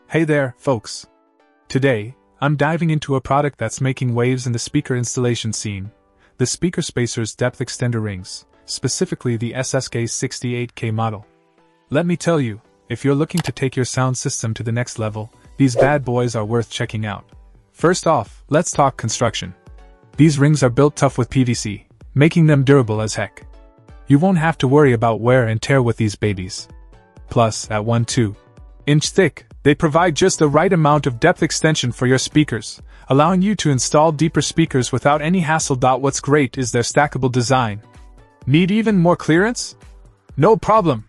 Hey there, folks. Today, I'm diving into a product that's making waves in the speaker installation scene, the Speaker Spacers Depth Extender Rings, specifically the SSK68K model. Let me tell you, if you're looking to take your sound system to the next level, these bad boys are worth checking out. First off, let's talk construction. These rings are built tough with PVC, making them durable as heck. You won't have to worry about wear and tear with these babies. Plus, at 1.2-inch thick, they provide just the right amount of depth extension for your speakers, allowing you to install deeper speakers without any hassle. What's great is their stackable design. Need even more clearance? No problem!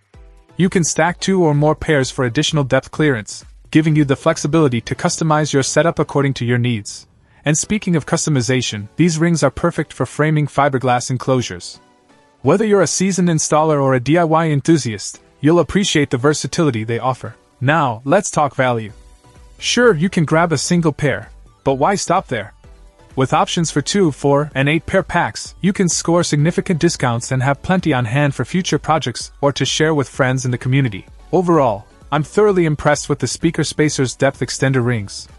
You can stack 2 or more pairs for additional depth clearance, giving you the flexibility to customize your setup according to your needs. And speaking of customization, these rings are perfect for framing fiberglass enclosures. Whether you're a seasoned installer or a DIY enthusiast, you'll appreciate the versatility they offer. Now, let's talk value. Sure, you can grab a single pair, but why stop there? With options for 2, 4, and 8 pair packs, you can score significant discounts and have plenty on hand for future projects or to share with friends in the community. Overall, I'm thoroughly impressed with the Speaker Spacers Depth Extender Rings.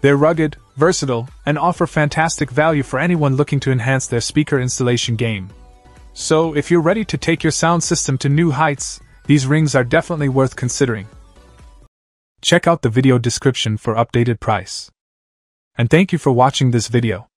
They're rugged, versatile, and offer fantastic value for anyone looking to enhance their speaker installation game. So, if you're ready to take your sound system to new heights, these rings are definitely worth considering. Check out the video description for updated price. And thank you for watching this video.